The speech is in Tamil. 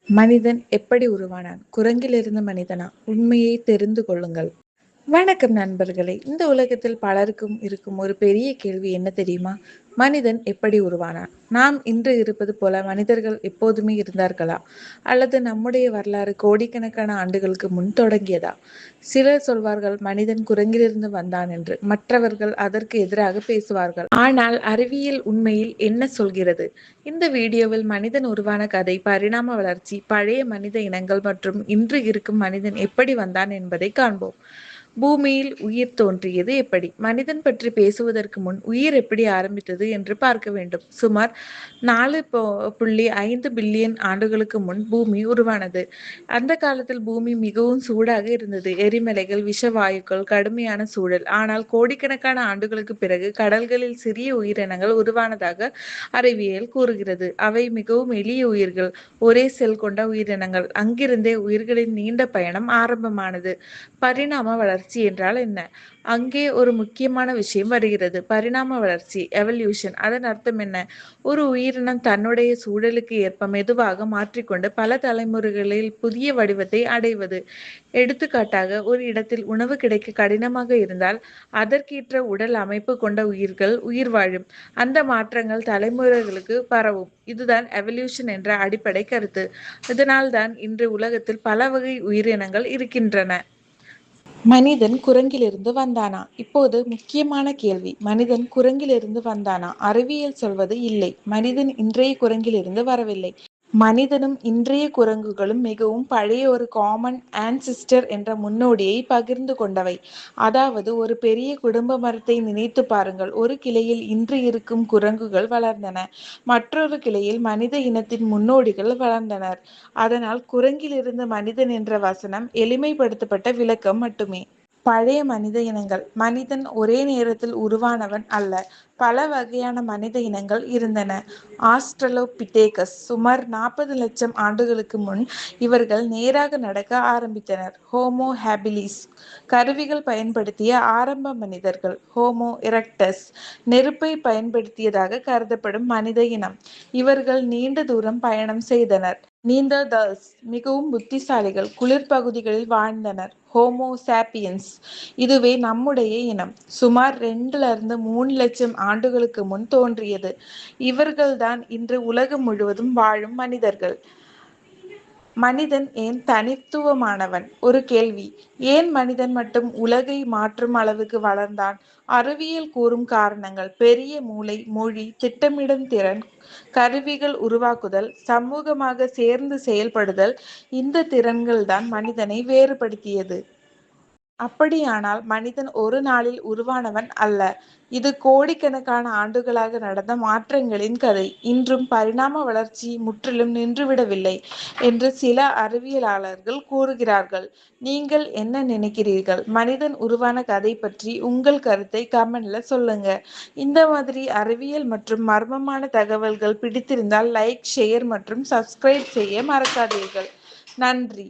மனிதன் எப்படி உருவானான்? குரங்கிலிருந்து மனிதனா? உண்மையை தெரிந்து கொள்ளுங்கள். வணக்கம் நண்பர்களே! இந்த உலகத்தில் பலருக்கும் இருக்கும் ஒரு பெரிய கேள்வி என்ன தெரியுமா? மனிதன் எப்படி உருவானான்? நாம் இன்று இருப்பது போல மனிதர்கள் எப்போதுமே இருந்தார்களா? அல்லது நம்முடைய வரலாறு கோடிக்கணக்கான ஆண்டுகளுக்கு முன் தொடங்கியதா? சிலர் சொல்வார்கள் மனிதன் குரங்கிலிருந்து வந்தான் என்று. மற்றவர்கள் அதற்கு எதிராக பேசுவார்கள். ஆனால் அறிவியல் உண்மையில் என்ன சொல்கிறது? இந்த வீடியோவில் மனிதன் உருவான கதை, பரிணாம வளர்ச்சி, பழைய மனித இனங்கள் மற்றும் இன்று இருக்கும் மனிதன் எப்படி வந்தான் என்பதை காண்போம். பூமியில் உயிர் தோன்றியது எப்படி? மனிதன் பற்றி பேசுவதற்கு முன் உயிர் எப்படி ஆரம்பித்தது என்று பார்க்க வேண்டும். சுமார் 4.5 பில்லியன் ஆண்டுகளுக்கு முன் பூமி உருவானது. அந்த காலத்தில் பூமி மிகவும் சூடாக இருந்தது. எரிமலைகள், விஷவாயுக்கள், கடுமையான சூழல். ஆனால் கோடிக்கணக்கான ஆண்டுகளுக்கு பிறகு கடல்களில் சிறிய உயிரினங்கள் உருவானதாக அறிவியல் கூறுகிறது. அவை மிகவும் எளிய உயிர்கள், ஒரே செல் கொண்ட உயிரினங்கள். அங்கிருந்தே உயிர்களின் நீண்ட பயணம் ஆரம்பமானது. பரிணாம வளர்ச்சி என்றால் என்ன? அங்கே ஒரு முக்கியமான விஷயம் வருகிறது. பரிணாம வளர்ச்சி, எவல்யூஷன். அதன் அர்த்தம் என்ன? ஒரு உயிரினம் தன்னுடைய சூழலுக்கு ஏற்ப மெதுவாக மாற்றிக்கொண்டு பல தலைமுறைகளில் புதிய வடிவத்தை அடைவது. எடுத்துக்காட்டாக, ஒரு இடத்தில் உணவு கிடைக்க கடினமாக இருந்தால் அதற்கேற்ற உடல் அமைப்பு கொண்ட உயிர்கள் உயிர் வாழும். அந்த மாற்றங்கள் தலைமுறைகளுக்கு பரவும். இதுதான் எவல்யூஷன் என்ற அடிப்படை கருத்து. இதனால்தான் இன்று உலகத்தில் பல வகை உயிரினங்கள் இருக்கின்றன. மனிதன் குரங்கிலிருந்து வந்தானா? இப்போது முக்கியமான கேள்வி. மனிதன் குரங்கிலிருந்து வந்தானா? அறிவியல் சொல்வது இல்லை. மனிதன் இன்றைய குரங்கிலிருந்து வரவில்லை. மனிதனும் இன்றைய குரங்குகளும் மிகவும் பழைய ஒரு காமன் ஆன்சிஸ்டர் என்ற முன்னோடியை பகிர்ந்து கொண்டவை. அதாவது, ஒரு பெரிய குடும்ப மரத்தை நினைத்து பாருங்கள். ஒரு கிளையில் இன்று இருக்கும் குரங்குகள் வளர்ந்தன. மற்றொரு கிளையில் மனித இனத்தின் முன்னோடிகள் வளர்ந்தனர். அதனால் குரங்கிலிருந்து மனிதன் என்ற வசனம் எளிமைப்படுத்தப்பட்ட விளக்கம் மட்டுமே. பழைய மனித இனங்கள். மனிதன் ஒரே நேரத்தில் உருவானவன் அல்ல. பல வகையான மனித இனங்கள் இருந்தன. ஆஸ்ட்ரலோபிடேகஸ் சுமார் 40 லட்சம் ஆண்டுகளுக்கு முன் இவர்கள் நேராக நடக்க ஆரம்பித்தனர். ஹோமோ ஹேபிலிஸ் கருவிகள் பயன்படுத்திய ஆரம்ப மனிதர்கள். ஹோமோ எரெக்டஸ் நெருப்பை பயன்படுத்தியதாக கருதப்படும் மனித இனம். இவர்கள் நீண்ட தூரம் பயணம் செய்தனர். நீண்டர்தால்ஸ் மிகவும் புத்திசாலிகள். குளிர் பகுதிகளில் வாழ்ந்தனர். ஹோமோ சாப்பியன்ஸ் இதுவே நம்முடைய இனம். சுமார் 2-3 லட்சம் ஆண்டுகளுக்கு முன் தோன்றியது. இவர்கள்தான் இன்று உலகம் முழுவதும் வாழும் மனிதர்கள். மனிதன் ஏன் தனித்துவமானவன்? ஒரு கேள்வி. ஏன் மனிதன் மட்டும் உலகை மாற்றும் அளவுக்கு வளர்ந்தான்? அறிவியல் கூறும் காரணங்கள்: பெரிய மூளை, மொழி, திட்டமிடும் திறன், கருவிகள் உருவாக்குதல், சமூகமாக சேர்ந்து செயல்படுதல். இந்த திறன்கள்தான் மனிதனை வேறுபடுத்தியது. அப்படியானால் மனிதன் ஒரு நாளில் உருவானவன் அல்ல. இது கோடிக்கணக்கான ஆண்டுகளாக நடந்த மாற்றங்களின் கதை. இன்றும் பரிணாம வளர்ச்சி முற்றிலும் நின்றுவிடவில்லை என்று சில அறிவியலாளர்கள் கூறுகிறார்கள். நீங்கள் என்ன நினைக்கிறீர்கள்? மனிதன் உருவான கதை பற்றி உங்கள் கருத்தை கமெண்ட்ல சொல்லுங்க. இந்த மாதிரி அறிவியல் மற்றும் மர்மமான தகவல்கள் பிடித்திருந்தால் லைக், ஷேர் மற்றும் சப்ஸ்கிரைப் செய்ய மறக்காதீர்கள். நன்றி.